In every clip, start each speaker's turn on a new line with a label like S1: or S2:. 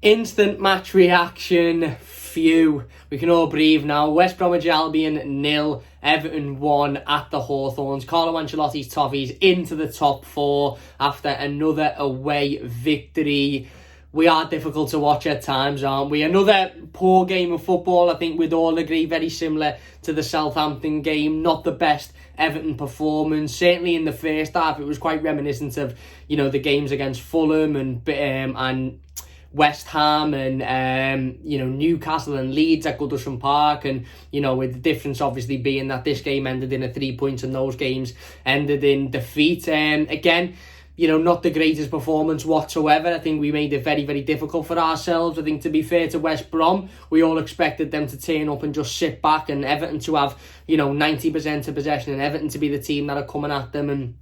S1: Instant match reaction. Phew. We can all breathe now. West Bromwich Albion 0, Everton 1 at the Hawthorns. Carlo Ancelotti's Toffees into the top four after another away victory. We are difficult to watch at times, aren't we? Another poor game of football, I think we'd all agree, very similar to the Southampton game. Not the best Everton performance. Certainly in the first half, it was quite reminiscent of, the games against Fulham and West Ham and, Newcastle and Leeds at Goodison Park. And, with the difference obviously being that this game ended in a 3 points and those games ended in defeat. Again, not the greatest performance whatsoever. I think we made it very, very difficult for ourselves. I think, to be fair to West Brom, we all expected them to turn up and just sit back, and Everton to have, 90% of possession, and Everton to be the team that are coming at them and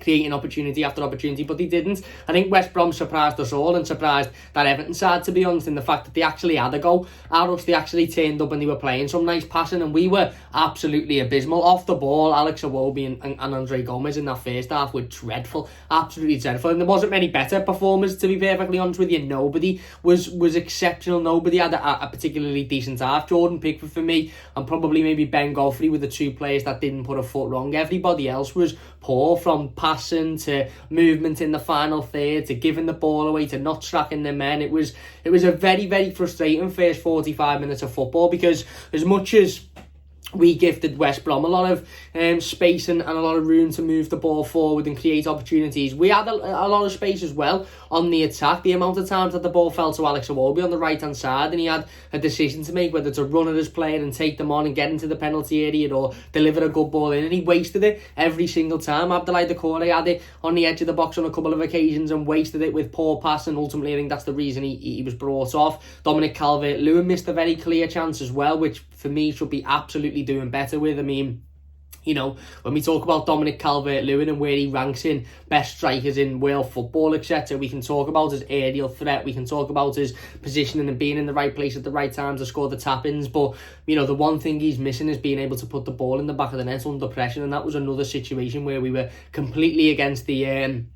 S1: creating opportunity after opportunity, but they didn't. I think West Brom surprised us all, and surprised that Everton side, to be honest, in the fact that they actually had a go at us. They actually turned up and they were playing some nice passing, and we were absolutely abysmal off the ball. Alex Iwobi and Andre Gomez in that first half were dreadful, absolutely dreadful, and there wasn't many better performers, to be perfectly honest with you. Nobody was exceptional. Nobody had a particularly decent half. Jordan Pickford for me, and probably maybe Ben Godfrey were the two players that didn't put a foot wrong. Everybody else was poor, from passing to movement in the final third to giving the ball away to not tracking their men. It was a very, very frustrating first 45 minutes of football, because as much as we gifted West Brom a lot of space and a lot of room to move the ball forward and create opportunities, we had a lot of space as well on the attack. The amount of times that the ball fell to Alex Iwobi on the right hand side, and he had a decision to make whether to run at his player and take them on and get into the penalty area, or deliver a good ball in, and he wasted it every single time. Abdoulaye Doucouré had it on the edge of the box on a couple of occasions and wasted it with poor pass, and ultimately I think that's the reason he was brought off. Dominic Calvert-Lewin missed a very clear chance as well, which for me should be absolutely doing better with. I mean, when we talk about Dominic Calvert-Lewin and where he ranks in best strikers in world football, etc., we can talk about his aerial threat, we can talk about his positioning and being in the right place at the right time to score the tap-ins, but, the one thing he's missing is being able to put the ball in the back of the net under pressure, and that was another situation where we were completely against the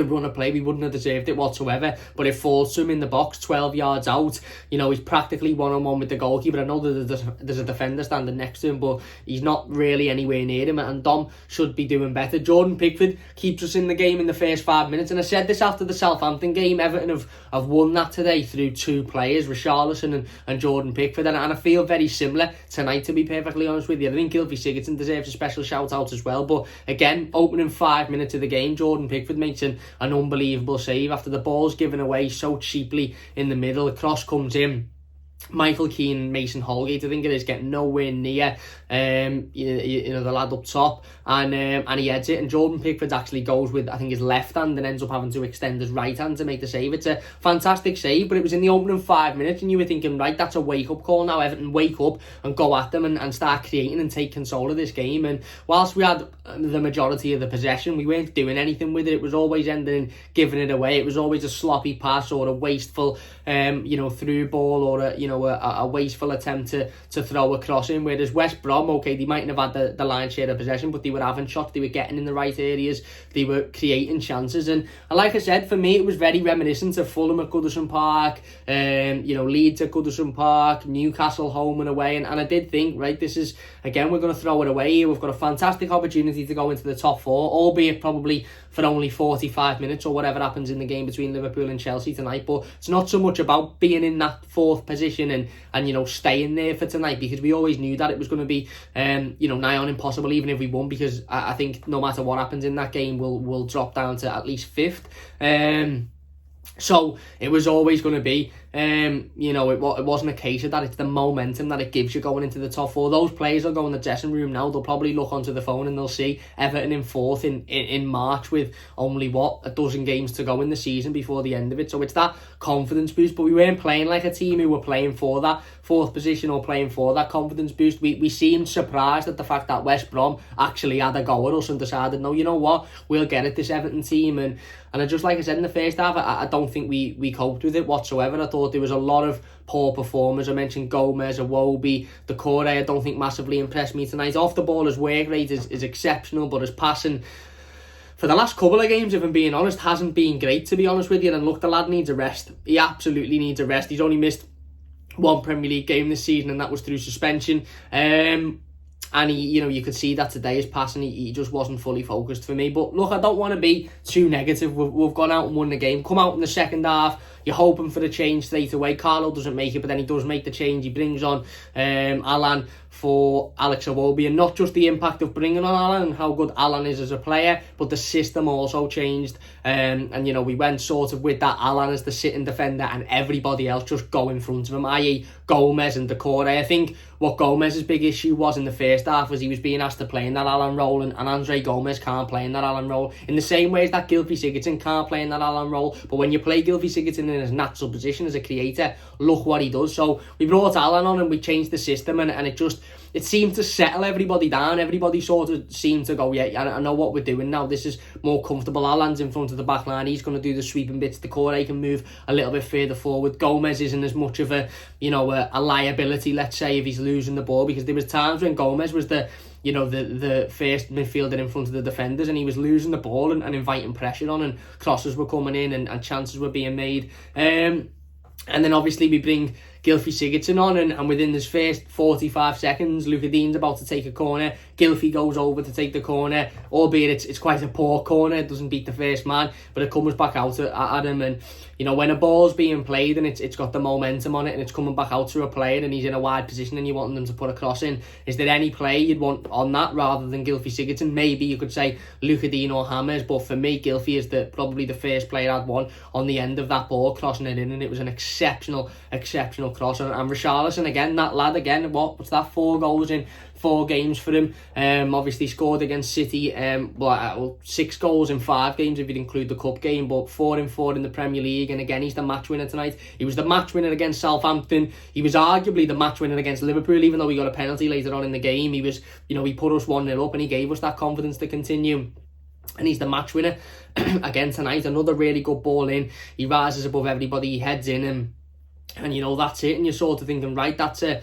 S1: run of play. We wouldn't have deserved it whatsoever, but it falls to him in the box 12 yards out. He's practically one-on-one with the goalkeeper. I know that there's a defender standing next to him, but he's not really anywhere near him, and Dom should be doing better. Jordan Pickford keeps us in the game in the first 5 minutes, and I said this after the Southampton game. Everton have won that today through two players, Richarlison and Jordan Pickford, and I feel very similar tonight, to be perfectly honest with you. I think Gylfi Sigurdsson deserves a special shout out as well, but again, opening 5 minutes of the game, Jordan Pickford makes an unbelievable save after the ball's given away so cheaply in the middle. The cross comes in. Michael Keane, Mason Holgate, I think it is, getting nowhere near the lad up top, and he heads it, and Jordan Pickford actually goes with, I think, his left hand and ends up having to extend his right hand to make the save. It's a fantastic save, but it was in the opening 5 minutes, and you were thinking, right, that's a wake-up call now. Everton wake up and go at them and start creating and take control of this game. And whilst we had the majority of the possession, we weren't doing anything with it. It was always ending giving it away. It was always a sloppy pass or a wasteful through ball, or a wasteful attempt to throw a cross in. Whereas West Brom, okay, they mightn't have had the lion's share of possession, but they were having shots, they were getting in the right areas, they were creating chances. And like I said, for me, it was very reminiscent of Fulham at Goodison Park, Leeds at Goodison Park, Newcastle home and away. And I did think, right, this is, again, we're going to throw it away here. We've got a fantastic opportunity to go into the top four, albeit probably for only 45 minutes or whatever happens in the game between Liverpool and Chelsea tonight. But it's not so much about being in that fourth position and staying there for tonight, because we always knew that it was going to be nigh on impossible even if we won, because I think no matter what happens in that game, we'll drop down to at least fifth. So it was always going to be, it wasn't a case of that. It's the momentum that it gives you going into the top four. Those players will go in the dressing room now. They'll probably look onto the phone and they'll see Everton in fourth in March with only, a dozen games to go in the season before the end of it. So it's that confidence boost, but we weren't playing like a team who were playing for that fourth position or playing for that confidence boost. We seemed surprised at the fact that West Brom actually had a go at us and decided, no, you know what, we'll get it, this Everton team. And I just, like I said in the first half, I don't think we coped with it whatsoever. I thought there was a lot of poor performers. I mentioned Gomez, Iwobi, Doucouré. I don't think massively impressed me tonight. Off the ball, his work rate is exceptional, but his passing, for the last couple of games, if I'm being honest, hasn't been great, to be honest with you. And look, the lad needs a rest. He absolutely needs a rest. He's only missed one Premier League game this season, and that was through suspension. And he, you could see that today, his passing, he just wasn't fully focused for me. But look, I don't want to be too negative. We've gone out and won the game. Come out in the second half, you're hoping for the change straight away. Carlo doesn't make it, but then he does make the change. He brings on Alan for Alex Iwobi, and not just the impact of bringing on Alan and how good Alan is as a player, but the system also changed. And we went sort of with that Alan as the sitting defender and everybody else just go in front of him, i.e. Gomez and Decore. I think what Gomez's big issue was in the first half was he was being asked to play in that Alan role, and Andre Gomez can't play in that Alan role in the same way as that Gylfi Sigurdsson can't play in that Alan role. But when you play Gylfi Sigurdsson in his natural position as a creator, look what he does. So we brought Alan on and we changed the system, and it seemed to settle everybody down. Everybody sort of seemed to go, yeah, I know what we're doing now. This is more comfortable. Alan's in front of the back line. He's going to do the sweeping bits. Decore can move a little bit further forward. Gomez isn't as much of a liability, let's say, if he's losing the ball, because there was times when Gomez was the first midfielder in front of the defenders, and he was losing the ball and inviting pressure on, and crosses were coming in and chances were being made. And then obviously we bring Gylfi Sigurdsson on, and within this first 45 seconds, Luca Dean's about to take a corner. Gylfi goes over to take the corner, albeit it's quite a poor corner. It doesn't beat the first man, but it comes back out at him. And when a ball's being played and it's got the momentum on it and it's coming back out to a player and he's in a wide position and you want them to put a cross in, is there any play you'd want on that rather than Gylfi Sigurdsson? Maybe you could say Luca Dean or Hammers, but for me, Gylfi is probably the first player I'd want on the end of that ball, crossing it in, and it was an exceptional cross. And Richarlison, again, that lad, again, what's that, 4 goals in 4 games for him. Obviously scored against City, 6 goals in 5 games if you include the cup game, but 4 in 4 in the Premier League. And again, he's the match winner tonight. He was the match winner against Southampton. He was arguably the match winner against Liverpool, even though he got a penalty later on in the game. He was, he put us 1-0 up and he gave us that confidence to continue. And he's the match winner again tonight. Another really good ball in. He rises above everybody, he heads in, and that's it. And you're sort of thinking, right, that's the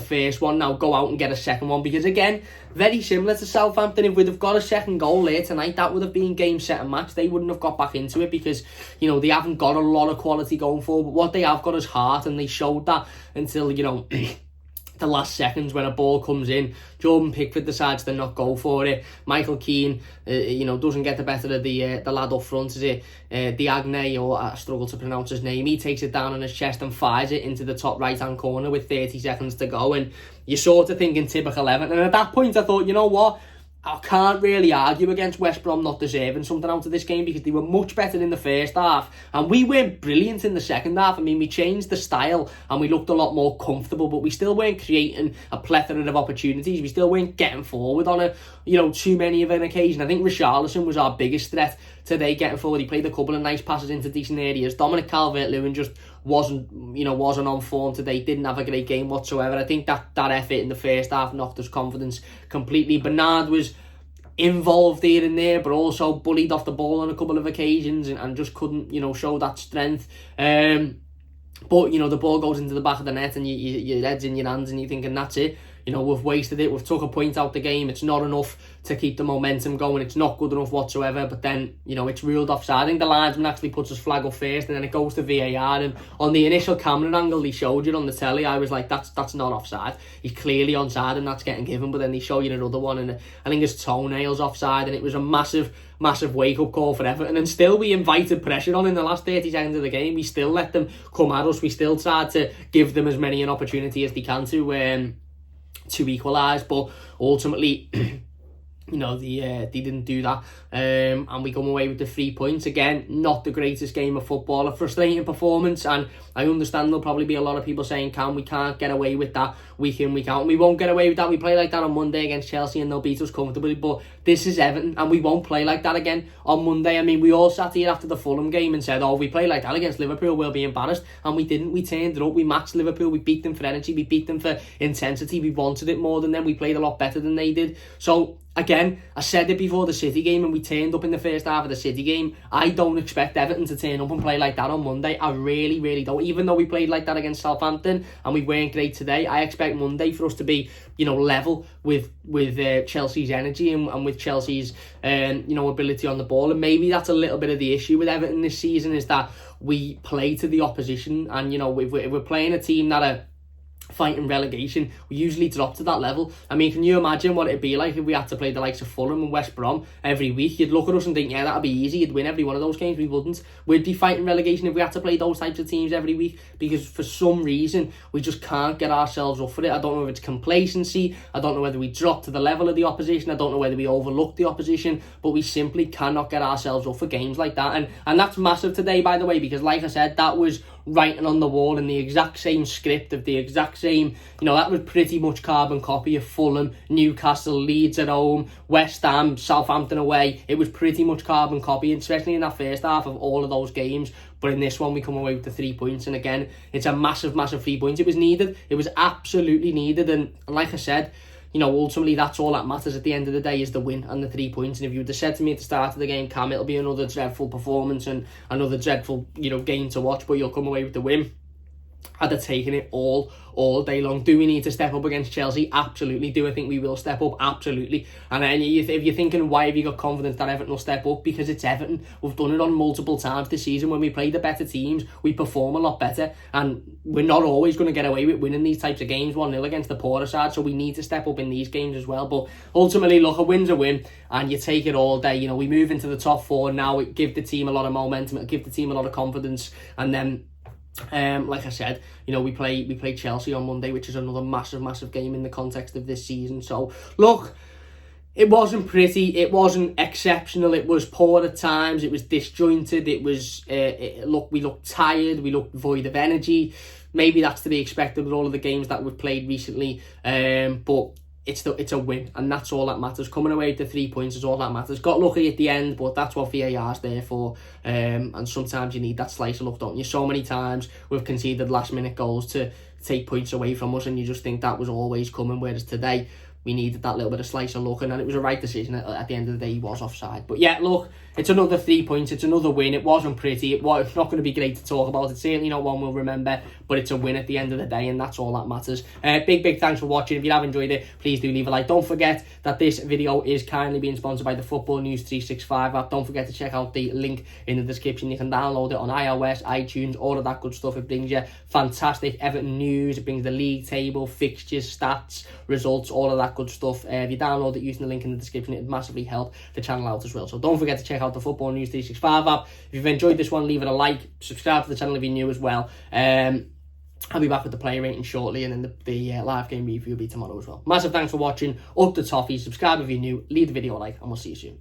S1: first one. Now go out and get a second one, because again, very similar to Southampton, if we'd have got a second goal there tonight, that would have been game, set and match. They wouldn't have got back into it, because they haven't got a lot of quality going forward, but what they have got is heart, and they showed that until the last seconds when a ball comes in. Jordan Pickford decides to not go for it. Michael Keane, doesn't get the better of the lad up front. Is it Diagne, or I struggle to pronounce his name? He takes it down on his chest and fires it into the top right-hand corner with 30 seconds to go. And you're sort of thinking typical Everton. And at that point, I thought, you know what? I can't really argue against West Brom not deserving something out of this game, because they were much better in the first half and we weren't brilliant in the second half. I mean, we changed the style and we looked a lot more comfortable, but we still weren't creating a plethora of opportunities. We still weren't getting forward on too many of an occasion. I think Richarlison was our biggest threat today, getting forward. He played a couple of nice passes into decent areas. Dominic Calvert-Lewin just wasn't on form today, didn't have a great game whatsoever. I think that effort in the first half knocked us confidence completely. Bernard was involved here and there, but also bullied off the ball on a couple of occasions and just couldn't show that strength. But the ball goes into the back of the net and your head's in your hands and you're thinking, that's it. We've wasted it. We've took a point out the game. It's not enough to keep the momentum going. It's not good enough whatsoever. But then, it's ruled offside. I think the linesman actually puts his flag up first, and then it goes to VAR. And on the initial camera angle they showed you on the telly, I was like, that's not offside. He's clearly onside and that's getting given. But then they show you another one, and I think his toenail's offside. And it was a massive wake-up call for Everton. And still we invited pressure on in the last 30 seconds of the game. We still let them come at us. We still tried to give them as many an opportunity as they can to equalise, but ultimately they didn't do that, and we come away with the 3 points. Again, not the greatest game of football, a frustrating performance, and I understand there'll probably be a lot of people saying we can't get away with that week in, week out, and we won't get away with that. We play like that on Monday against Chelsea and they'll beat us comfortably, but this is Everton and we won't play like that again on Monday. I mean, we all sat here after the Fulham game and said, we play like that against Liverpool, we'll be embarrassed, and we didn't. We turned it up, we matched Liverpool, we beat them for energy, we beat them for intensity, we wanted it more than them, we played a lot better than they did. So again, I said it before the City game, and we turned up in the first half of the City game. I don't expect Everton to turn up and play like that on Monday. I really, really don't. Even though we played like that against Southampton and we weren't great today, I expect Monday for us to be, level with Chelsea's energy and with Chelsea's, ability on the ball. And maybe that's a little bit of the issue with Everton this season, is that we play to the opposition. And, if we're playing a team that are fighting relegation, we usually drop to that level. I mean, can you imagine what it'd be like if we had to play the likes of Fulham and West Brom every week? You'd look at us and think, yeah, that'd be easy, you'd win every one of those games. We wouldn't. We'd be fighting relegation if we had to play those types of teams every week, because for some reason we just can't get ourselves up for it. I don't know if it's complacency, I don't know whether we drop to the level of the opposition, I don't know whether we overlook the opposition, but we simply cannot get ourselves up for games like that. And that's massive today, by the way, because like I said, that was writing on the wall in the exact same script of the exact same, that was pretty much carbon copy of Fulham, Newcastle, Leeds at home, West Ham, Southampton away. It was pretty much carbon copy, especially in that first half of all of those games. But in this one, we come away with the 3 points. And again, it's a massive, massive 3 points. It was needed. It was absolutely needed. And like I said, ultimately that's all that matters at the end of the day, is the win and the 3 points. And if you would have said to me at the start of the game, Cam, it'll be another dreadful performance and another dreadful, game to watch, but you'll come away with the win, I'd have taken it all day long. Do we need to step up against Chelsea? Absolutely. Do I think we will step up? Absolutely. And then if you're thinking, why have you got confidence that Everton will step up? Because it's Everton. We've done it on multiple times this season. When we play the better teams, we perform a lot better. And we're not always going to get away with winning these types of games 1-0 against the poorer side. So we need to step up in these games as well. But ultimately, look, a win's a win. And you take it all day. We move into the top 4 now. It gives the team a lot of momentum. It'll give the team a lot of confidence. And then, like I said, we play Chelsea on Monday, which is another massive, massive game in the context of this season. So, look, it wasn't pretty, it wasn't exceptional, it was poor at times, it was disjointed, it was, we looked tired, we looked void of energy. Maybe that's to be expected with all of the games that we've played recently, but it's a win, and that's all that matters. Coming away with the 3 points is all that matters. Got lucky at the end, but that's what VAR's there for. And sometimes you need that slice of luck, don't you? So many times we've conceded last-minute goals to take points away from us, and you just think that was always coming, whereas today we needed that little bit of slice of luck, and then it was a right decision. At the end of the day, he was offside. But yeah, look, it's another 3 points. It's another win. It wasn't pretty. It's not going to be great to talk about. It's certainly not one we'll remember, but it's a win at the end of the day, and that's all that matters. Big thanks for watching. If you have enjoyed it, please do leave a like. Don't forget that this video is kindly being sponsored by the Football News 365 app. Don't forget to check out the link in the description. You can download it on iOS, iTunes, all of that good stuff. It brings you fantastic Everton news. It brings the league table, fixtures, stats, results, all of that good stuff. If you download it using the link in the description, it would massively help the channel out as well. So don't forget to check out the Football News 365 app. If you've enjoyed this one, leave it a like, subscribe to the channel if you're new as well. I'll be back with the player rating shortly, and then the live game review will be tomorrow as well. Massive thanks for watching. Up the toffee, subscribe if you're new, leave the video a like, and we'll see you soon.